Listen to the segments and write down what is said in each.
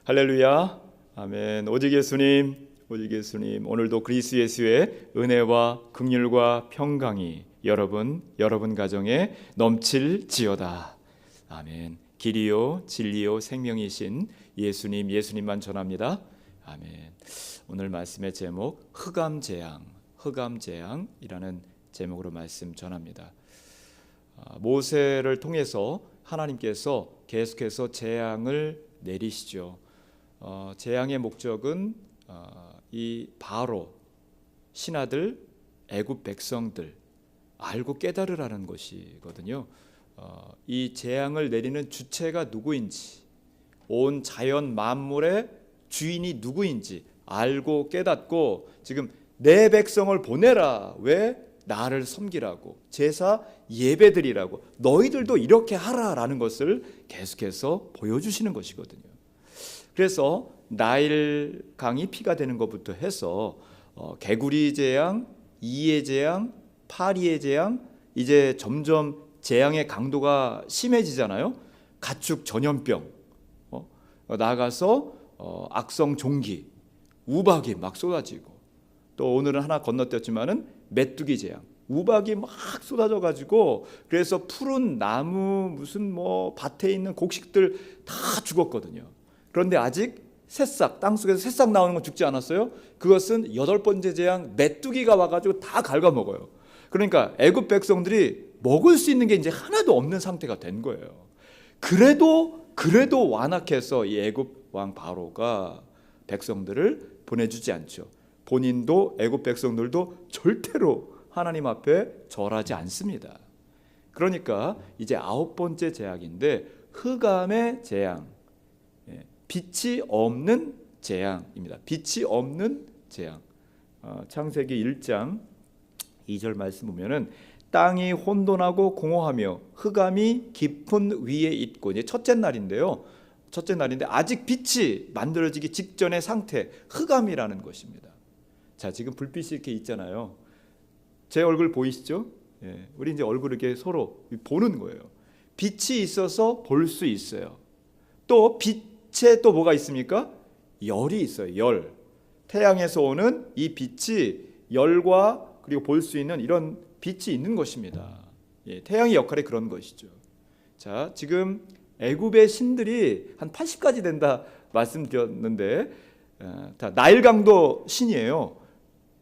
할렐루야. 아멘. 오직 예수님, 오직 예수님. 오늘도 그리스도 예수의 은혜와 긍휼과 평강이 여러분 가정에 넘칠지어다. 아멘. 길이요 진리요 생명이신 예수님만 전합니다. 아멘. 오늘 말씀의 제목 흑암재앙이라는 제목으로 말씀 전합니다. 모세를 통해서 하나님께서 계속해서 재앙을 내리시죠. 재앙의 목적은 이 바로 신하들, 애굽 백성들 알고 깨달으라는 것이거든요. 이 재앙을 내리는 주체가 누구인지, 온 자연 만물의 주인이 누구인지 알고 깨닫고 지금 내 백성을 보내라. 왜? 나를 섬기라고, 제사 예배드리라고, 너희들도 이렇게 하라라는 것을 계속해서 보여주시는 것이거든요. 그래서 나일 강이 피가 되는 것부터 해서 개구리 재앙, 이의 재앙, 파리의 재앙, 이제 점점 재앙의 강도가 심해지잖아요. 가축 전염병, 나가서 악성 종기, 우박이 막 쏟아지고, 또 오늘은 하나 건너뛰었지만은 메뚜기 재앙, 우박이 막 쏟아져 가지고 그래서 푸른 나무 무슨 밭에 있는 곡식들 다 죽었거든요. 그런데 아직 새싹, 땅속에서 새싹 나오는 건 죽지 않았어요. 그것은 8번째 재앙, 메뚜기가 와가지고 다 갉아먹어요. 그러니까 애굽 백성들이 먹을 수 있는 게 이제 하나도 없는 상태가 된 거예요. 그래도 완악해서 이 애굽 왕 바로가 백성들을 보내주지 않죠. 본인도 애굽 백성들도 절대로 하나님 앞에 절하지 않습니다. 그러니까 이제 9번째 재앙인데 흑암의 재앙, 빛이 없는 재앙입니다. 빛이 없는 재앙. 창세기 1장 2절 말씀 보면은 땅이 혼돈하고 공허하며 흑암이 깊은 위에 있고, 이제 첫째 날인데요. 첫째 날인데 아직 빛이 만들어지기 직전의 상태, 흑암이라는 것입니다. 자, 지금 불빛이 이렇게 있잖아요. 제 얼굴 보이시죠? 우리 이제 얼굴 이렇게 서로 보는 거예요. 빛이 있어서 볼 수 있어요. 또 빛에 또 뭐가 있습니까? 열이 있어요. 열. 태양에서 오는 이 빛이 열과 그리고 볼 수 있는 이런 빛이 있는 것입니다. 태양의 역할이 그런 것이죠. 자, 지금 애굽의 신들이 한 80가지 된다 말씀드렸는데, 다 나일강도 신이에요.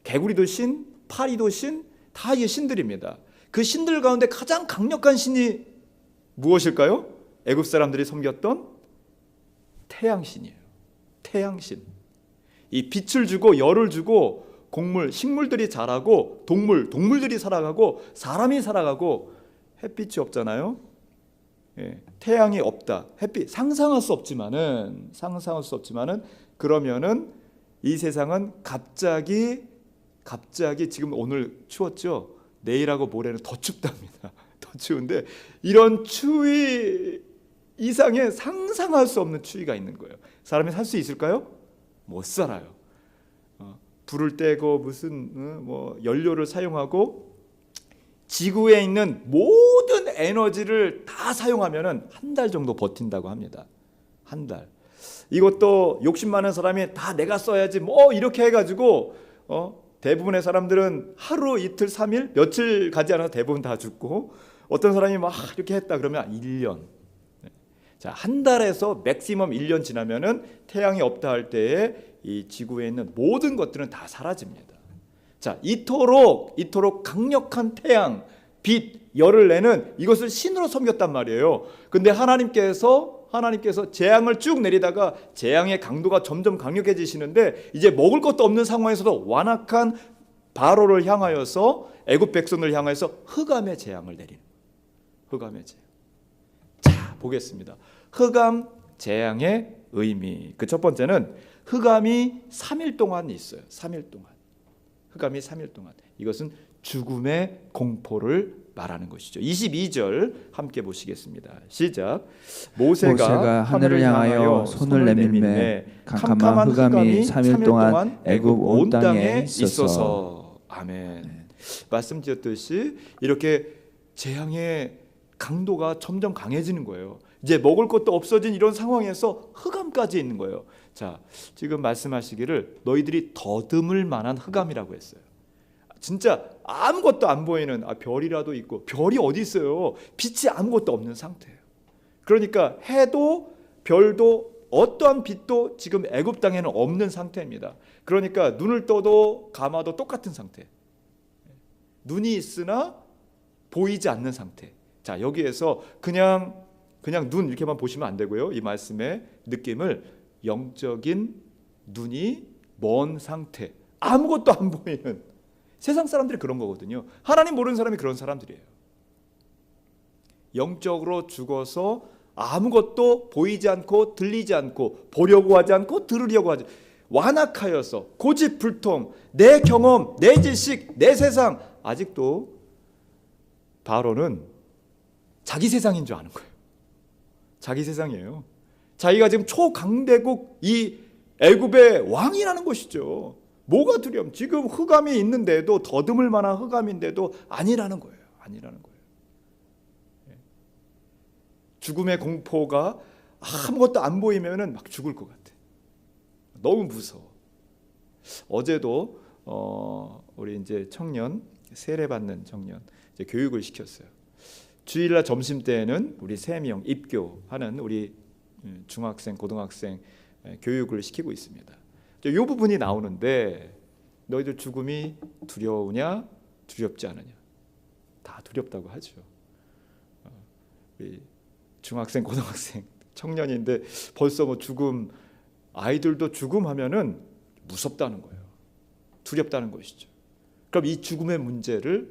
개구리도 신, 파리도 신, 다 이 신들입니다. 그 신들 가운데 가장 강력한 신이 무엇일까요? 애굽 사람들이 섬겼던 태양신이에요. 태양신. 이 빛을 주고 열을 주고 곡물, 식물들이 자라고 동물들이 살아가고 사람이 살아가고, 햇빛이 없잖아요. 태양이 없다. 햇빛 상상할 수 없지만은 그러면은 이 세상은 갑자기 지금 오늘 추웠죠? 내일하고 모레는 더 춥답니다. 더 추운데 이런 추위 이상의 상상할 수 없는 추위가 있는 거예요. 사람이 살 수 있을까요? 못 살아요. 불을 떼고 무슨 연료를 사용하고 지구에 있는 모든 에너지를 다 사용하면은 한 달 정도 버틴다고 합니다. 한 달. 이것도 욕심 많은 사람이 다 내가 써야지 이렇게 해가지고 대부분의 사람들은 하루 이틀 3일 며칠 가지 않아서 대부분 다 죽고, 어떤 사람이 막 이렇게 했다 그러면 1년. 자, 한 달에서 맥시멈 1년 지나면은 태양이 없다 할 때에 이 지구에 있는 모든 것들은 다 사라집니다. 자, 이토록 강력한 태양, 빛, 열을 내는 이것을 신으로 섬겼단 말이에요. 근데 하나님께서 재앙을 쭉 내리다가 재앙의 강도가 점점 강력해지시는데 이제 먹을 것도 없는 상황에서도 완악한 바로를 향하여서 애굽 백성을 향해서 흑암의 재앙을 내리는 거예요. 흑암의 재앙. 자, 보겠습니다. 흑암 재앙의 의미. 그 첫 번째는 흑암이 3일 동안 있어요. 3일 동안. 흑암이 3일 동안. 이것은 죽음의 공포를 말하는 것이죠. 22절 함께 보시겠습니다. 시작. 모세가 하늘을 향하여 손을 내밀매 캄캄한 흑암이 3일 동안 애굽 온 땅에 있어서. 아멘. 말씀드렸듯이 이렇게 재앙의 강도가 점점 강해지는 거예요. 이제 먹을 것도 없어진 이런 상황에서 흑암까지 있는 거예요. 자, 지금 말씀하시기를 너희들이 더듬을 만한 흑암이라고 했어요. 진짜 아무것도 안 보이는, 별이라도 있고, 별이 어디 있어요? 빛이 아무것도 없는 상태예요. 그러니까 해도 별도 어떠한 빛도 지금 애굽 땅에는 없는 상태입니다. 그러니까 눈을 떠도 감아도 똑같은 상태. 눈이 있으나 보이지 않는 상태. 자, 여기에서 그냥 눈 이렇게만 보시면 안 되고요. 이 말씀의 느낌을 영적인 눈이 먼 상태, 아무것도 안 보이는, 세상 사람들이 그런 거거든요. 하나님 모르는 사람이 그런 사람들이에요. 영적으로 죽어서 아무것도 보이지 않고 들리지 않고 보려고 하지 않고 들으려고 하지, 완악하여서 고집불통, 내 경험, 내 지식, 내 세상. 아직도 바로는 자기 세상인 줄 아는 거예요. 자기 세상이에요. 자기가 지금 초강대국 이 애굽의 왕이라는 것이죠. 뭐가 두려움? 지금 흑암이 있는데도, 더듬을 만한 흑암인데도 아니라는 거예요. 아니라는 거예요. 죽음의 공포가 아무것도 안 보이면은 막 죽을 것 같아. 너무 무서워. 어제도 우리 이제 청년, 세례받는 청년 이제 교육을 시켰어요. 주일날 점심 때에는 우리 3명 입교하는 우리 중학생, 고등학생 교육을 시키고 있습니다. 이 부분이 나오는데, 너희들 죽음이 두려우냐 두렵지 않으냐? 다 두렵다고 하죠. 우리 중학생, 고등학생, 청년인데 벌써 뭐 죽음, 아이들도 죽음 하면은 무섭다는 거예요. 두렵다는 것이죠. 그럼 이 죽음의 문제를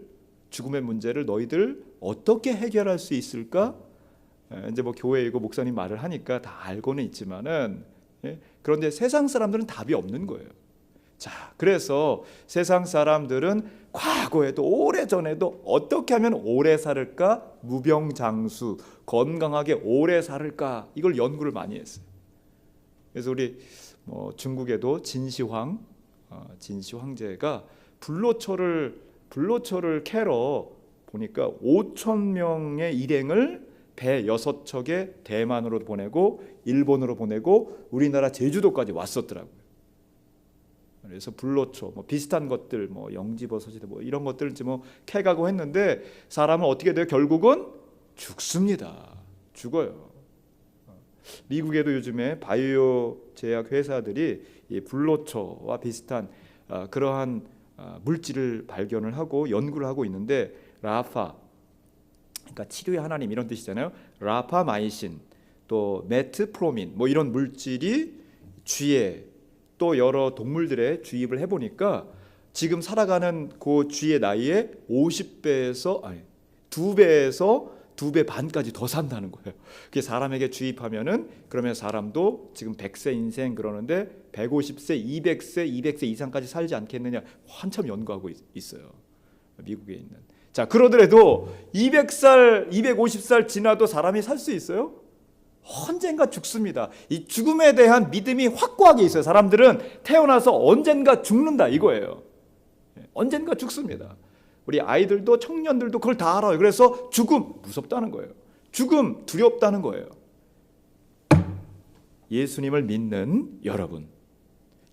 너희들 어떻게 해결할 수 있을까? 이제 뭐 교회이고 목사님 말을 하니까 다 알고는 있지만은, 그런데 세상 사람들은 답이 없는 거예요. 자, 그래서 세상 사람들은 과거에도 오래전에도 어떻게 하면 오래 살을까? 무병장수, 건강하게 오래 살을까? 이걸 연구를 많이 했어요. 그래서 우리 중국에도 진시 황제가 불로초를 캐러 보니까 5,000명의 일행을 배 6척에 대만으로 보내고 일본으로 보내고 우리나라 제주도까지 왔었더라고요. 그래서 불로초 비슷한 것들 영지버섯이 이런 것들을 캐가고 했는데, 사람은 어떻게 돼요? 결국은 죽습니다. 죽어요. 미국에도 요즘에 바이오 제약 회사들이 이 불로초와 비슷한 그러한 물질을 발견을 하고 연구를 하고 있는데, 라파, 그러니까 치료의 하나님 이런 뜻이잖아요. 라파마이신, 또 메트프로민 이런 물질이 쥐에 또 여러 동물들에 주입을 해보니까 지금 살아가는 그 쥐의 나이에 2배에서 2배 반까지 더 산다는 거예요. 그게 사람에게 주입하면은, 그러면 사람도 지금 100세 인생 그러는데 150세, 200세 이상까지 살지 않겠느냐, 한참 연구하고 있어요. 미국에 있는. 자, 그러더라도 200살, 250살 지나도 사람이 살 수 있어요? 언젠가 죽습니다. 이 죽음에 대한 믿음이 확고하게 있어요. 사람들은 태어나서 언젠가 죽는다 이거예요. 언젠가 죽습니다. 우리 아이들도 청년들도 그걸 다 알아요. 그래서 죽음 무섭다는 거예요. 죽음 두렵다는 거예요. 예수님을 믿는 여러분,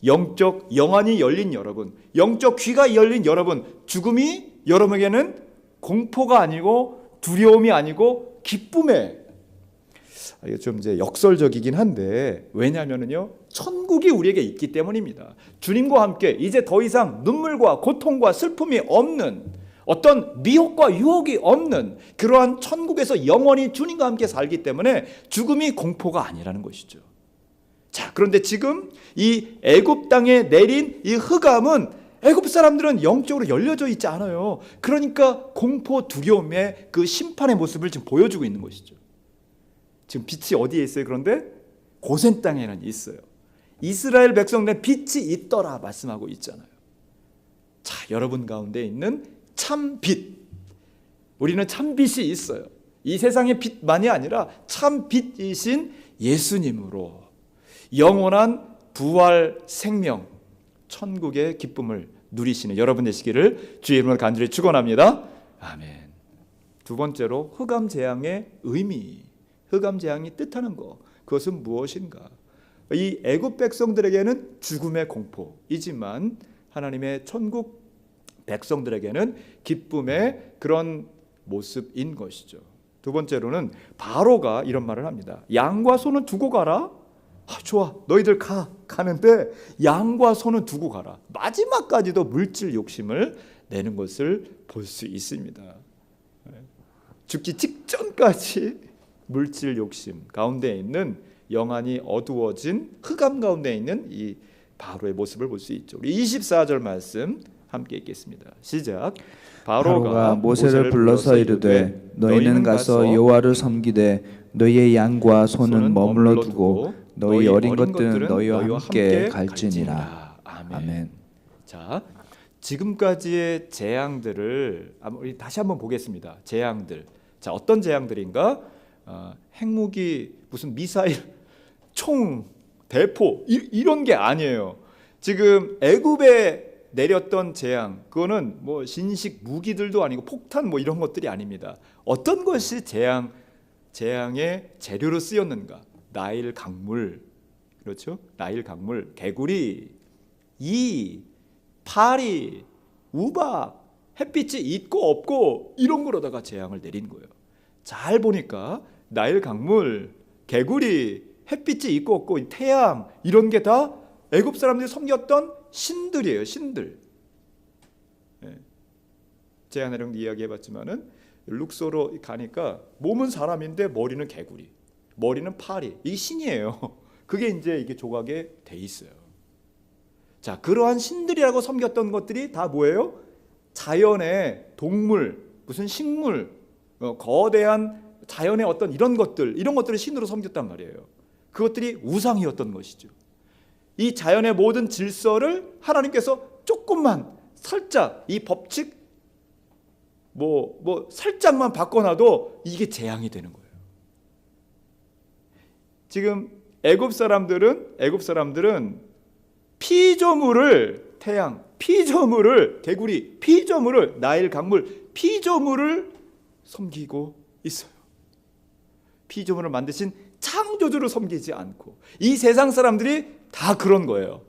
영적 영안이 열린 여러분, 영적 귀가 열린 여러분, 죽음이 여러분에게는 공포가 아니고 두려움이 아니고 기쁨의, 이게 좀 이제 역설적이긴 한데, 왜냐하면요, 천국이 우리에게 있기 때문입니다. 주님과 함께 이제 더 이상 눈물과 고통과 슬픔이 없는, 어떤 미혹과 유혹이 없는 그러한 천국에서 영원히 주님과 함께 살기 때문에 죽음이 공포가 아니라는 것이죠. 자, 그런데 지금 이 애굽 땅에 내린 이 흑암은, 애굽 사람들은 영적으로 열려져 있지 않아요. 그러니까 공포, 두려움의 그 심판의 모습을 지금 보여주고 있는 것이죠. 지금 빛이 어디에 있어요? 그런데 고센 땅에는 있어요. 이스라엘 백성들의 빛이 있더라 말씀하고 있잖아요. 자, 여러분 가운데 있는 참 빛, 우리는 참 빛이 있어요. 이 세상의 빛만이 아니라 참 빛이신 예수님으로 영원한 부활 생명, 천국의 기쁨을 누리시는 여러분 되시기를 주의 이름으로 간절히 축원합니다. 아멘. 두 번째로 흑암 재앙의 의미, 흑암 재앙이 뜻하는 것, 그것은 무엇인가? 이 애굽 백성들에게는 죽음의 공포이지만 하나님의 천국 백성들에게는 기쁨의 그런 모습인 것이죠. 두 번째로는 바로가 이런 말을 합니다. 양과 소는 두고 가라. 좋아, 너희들 가는데 양과 소는 두고 가라. 마지막까지도 물질 욕심을 내는 것을 볼 수 있습니다. 죽기 직전까지 물질 욕심 가운데 있는 영안이 어두워진 흑암 가운데 있는 이 바로의 모습을 볼 수 있죠. 우리 24절 말씀 함께 읽겠습니다. 시작. 바로가 모세를 불러서 이르되 너희는 가서 여호와를 섬기되 너희의 양과 소는 머물러 두고 너희 어린 것들은 너희와 함께 갈지니라. 아멘. 자, 지금까지의 재앙들을 우리 다시 한번 보겠습니다. 재앙들. 자, 어떤 재앙들인가? 핵무기, 무슨 미사일, 총, 대포 이런 게 아니에요. 지금 애굽에 내렸던 재앙, 그거는 뭐 신식 무기들도 아니고 폭탄 뭐 이런 것들이 아닙니다. 어떤 것이 재앙의 재료로 쓰였는가? 나일 강물, 그렇죠? 나일 강물, 개구리, 파리, 우박, 햇빛이 있고 없고 이런 거로다가 재앙을 내린 거예요. 잘 보니까 나일 강물, 개구리, 햇빛이 있고 없고 태양 이런 게 다 애굽 사람들이 섬겼던 신들이에요. 신들. 재앙 내용도 이야기해봤지만은 룩소로 가니까 몸은 사람인데 머리는 개구리, 머리는 파리. 이게 신이에요. 그게 이제 이게 조각에 돼 있어요. 자, 그러한 신들이라고 섬겼던 것들이 다 뭐예요? 자연의 동물, 무슨 식물, 거대한 자연의 어떤 이런 것들을 신으로 섬겼단 말이에요. 그것들이 우상이었던 것이죠. 이 자연의 모든 질서를 하나님께서 조금만 살짝 이 법칙 살짝만 바꿔놔도 이게 재앙이 되는 거예요. 지금 애굽 사람들은 피조물을 태양, 피조물을 개구리, 피조물을 나일 강물, 피조물을 섬기고 있어요. 피조물을 만드신 창조주를 섬기지 않고 이 세상 사람들이 다 그런 거예요.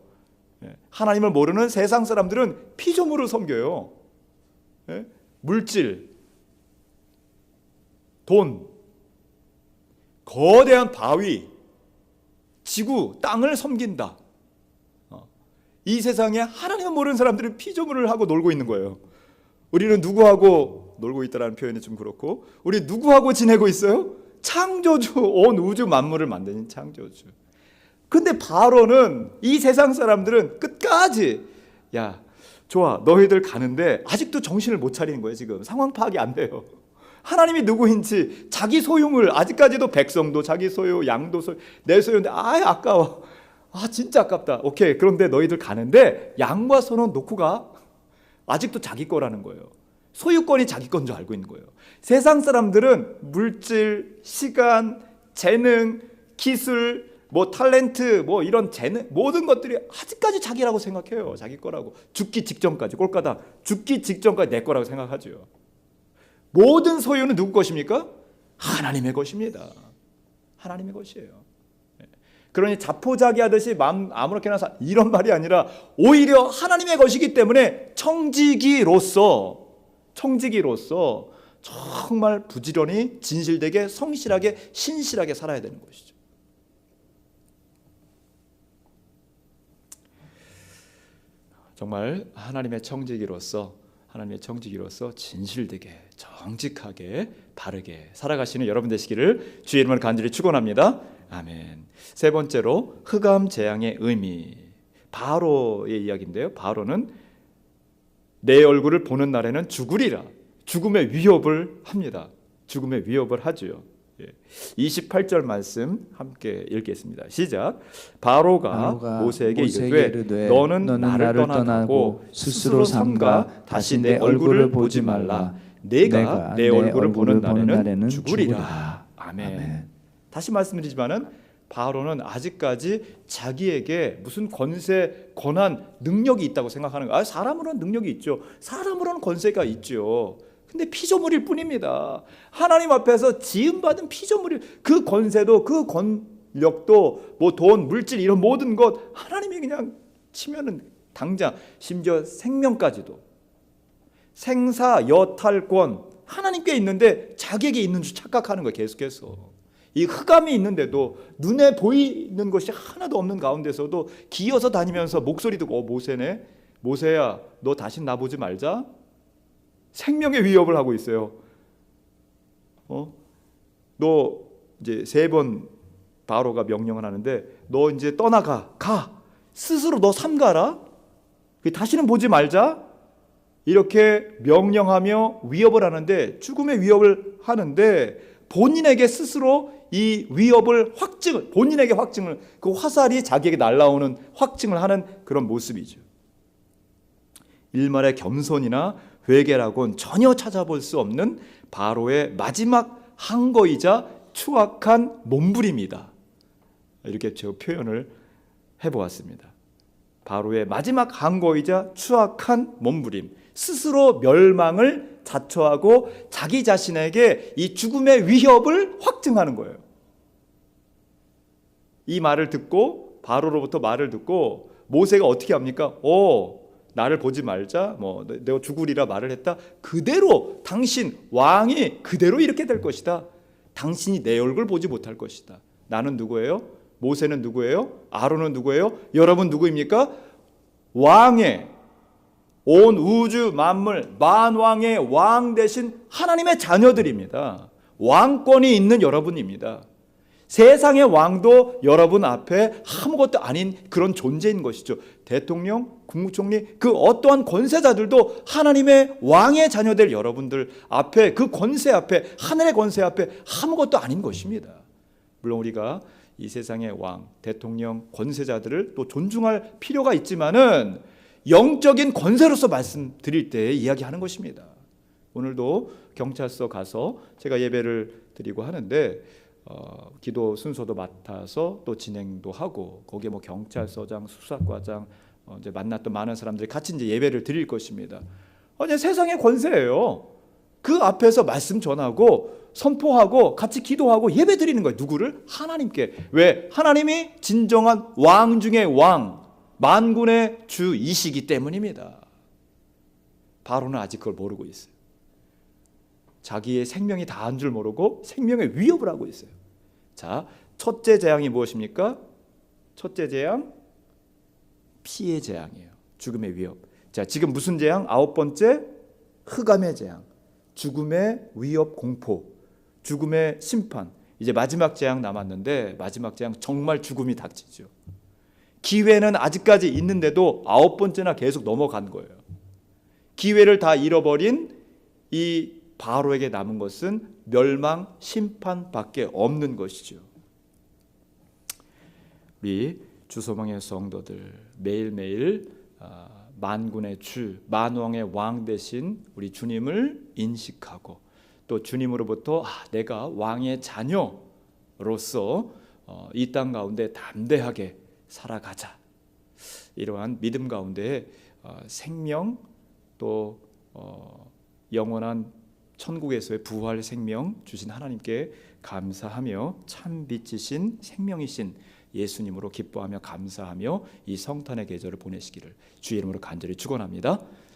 하나님을 모르는 세상 사람들은 피조물을 섬겨요. 물질, 돈, 거대한 바위, 지구, 땅을 섬긴다. 이 세상에 하나님을 모르는 사람들은 피조물을 하고 놀고 있는 거예요. 우리는 누구하고 놀고 있다라는 표현이 좀 그렇고, 우리 누구하고 지내고 있어요? 창조주, 온 우주 만물을 만드는 창조주. 근데 바로는 이 세상 사람들은 끝까지 야, 좋아, 너희들 가는데 아직도 정신을 못 차리는 거예요. 지금 상황 파악이 안 돼요. 하나님이 누구인지, 자기 소유물, 아직까지도 백성도 자기 소유, 양도 소유, 내 소유인데 아까워. 진짜 아깝다. 오케이, 그런데 너희들 가는데 양과 소는 놓고 가. 아직도 자기 거라는 거예요. 소유권이 자기 건 줄 알고 있는 거예요. 세상 사람들은 물질, 시간, 재능, 기술, 탤런트, 이런 재능, 모든 것들이 아직까지 자기라고 생각해요. 자기 거라고. 죽기 직전까지, 꼴까다 죽기 직전까지 내 거라고 생각하죠. 모든 소유는 누구 것입니까? 하나님의 것입니다. 하나님의 것이에요. 그러니 자포자기하듯이 마음 아무렇게나 이런 말이 아니라 오히려 하나님의 것이기 때문에 청지기로서 정말 부지런히 진실되게 성실하게 신실하게 살아야 되는 것이죠. 정말 하나님의 청지기로서 진실되게 정직하게 바르게 살아가시는 여러분 되시기를 주의 이름으로 간절히 축원합니다. 아멘. 세 번째로 흑암 재앙의 의미, 바로의 이야기인데요. 바로는 내 얼굴을 보는 날에는 죽으리라. 죽음의 위협을 합니다. 죽음의 위협을 하죠. 28절 말씀 함께 읽겠습니다. 시작. 바로가 모세에게 이르되 너는 나를 떠나고 스스로 삼가 다시 내 얼굴을 보지 말라. 내가 내 얼굴을 보는 날에는 죽으리라. 아멘. 다시 말씀드리지만은 바로는 아직까지 자기에게 무슨 권세, 권한, 능력이 있다고 생각하는 거예요. 사람으로는 능력이 있죠. 사람으로는 권세가 있죠. 근데 피조물일 뿐입니다. 하나님 앞에서 지음받은 피조물이, 그 권세도 그 권력도 뭐 돈, 물질 이런 모든 것 하나님이 그냥 치면은 당장, 심지어 생명까지도, 생사 여탈권 하나님께 있는데 자기에게 있는 줄 착각하는 거예요. 계속해서 이 흑암이 있는데도 눈에 보이는 것이 하나도 없는 가운데서도 기어서 다니면서 목소리 듣고 모세네, 모세야 너 다시 나보지 말자. 생명의 위협을 하고 있어요. 너 이제 3번 바로가 명령을 하는데 너 이제 떠나가, 가, 스스로 너 삼가라, 다시는 보지 말자, 이렇게 명령하며 위협을 하는데, 죽음의 위협을 하는데 본인에게 스스로 이 위협을 확증을, 본인에게 확증을, 그 화살이 자기에게 날아오는 확증을 하는 그런 모습이죠. 일말의 겸손이나 회개라고는 전혀 찾아볼 수 없는 바로의 마지막 항거이자 추악한 몸부림이다. 이렇게 제가 표현을 해보았습니다. 바로의 마지막 항거이자 추악한 몸부림, 스스로 멸망을 자초하고 자기 자신에게 이 죽음의 위협을 확증하는 거예요. 이 말을 듣고, 바로로부터 말을 듣고 모세가 어떻게 합니까? 나를 보지 말자, 뭐 내가 죽으리라 말을 했다. 그대로 당신 왕이 그대로 이렇게 될 것이다. 당신이 내 얼굴 보지 못할 것이다. 나는 누구예요? 모세는 누구예요? 아론은 누구예요? 여러분 누구입니까? 왕의, 온 우주 만물 만왕의 왕 되신 하나님의 자녀들입니다. 왕권이 있는 여러분입니다. 세상의 왕도 여러분 앞에 아무것도 아닌 그런 존재인 것이죠. 대통령, 국무총리, 그 어떠한 권세자들도 하나님의 왕의 자녀들 여러분들 앞에, 그 권세 앞에, 하늘의 권세 앞에 아무것도 아닌 것입니다. 물론 우리가 이 세상의 왕, 대통령, 권세자들을 또 존중할 필요가 있지만은 영적인 권세로서 말씀드릴 때 이야기하는 것입니다. 오늘도 경찰서 가서 제가 예배를 드리고 하는데 기도 순서도 맡아서 또 진행도 하고, 거기에 뭐 경찰서장, 수사과장, 이제 만났던 많은 사람들이 같이 이제 예배를 드릴 것입니다. 아니, 세상의 권세예요. 그 앞에서 말씀 전하고 선포하고 같이 기도하고 예배 드리는 거예요. 누구를? 하나님께. 왜? 하나님이 진정한 왕 중의 왕, 만군의 주이시기 때문입니다. 바로는 아직 그걸 모르고 있어요. 자기의 생명이 다한 줄 모르고 생명의 위협을 하고 있어요. 자, 첫째 재앙이 무엇입니까? 첫째 재앙, 피의 재앙이에요. 죽음의 위협. 자, 지금 무슨 재앙? 9번째, 흑암의 재앙. 죽음의 위협, 공포, 죽음의 심판. 이제 마지막 재앙 남았는데, 마지막 재앙 정말 죽음이 닥치죠. 기회는 아직까지 있는데도 9번째나 계속 넘어간 거예요. 기회를 다 잃어버린 이 바로에게 남은 것은 멸망, 심판밖에 없는 것이죠. 우리 주소망의 성도들 매일매일 만군의 주, 만왕의 왕 되신 우리 주님을 인식하고, 또 주님으로부터 내가 왕의 자녀로서 이 땅 가운데 담대하게 살아가자. 이러한 믿음 가운데 생명, 또 영원한 천국에서의 부활 생명 주신 하나님께 감사하며, 참 빛이신 생명이신 예수님으로 기뻐하며 감사하며 이 성탄의 계절을 보내시기를 주의 이름으로 간절히 축원합니다.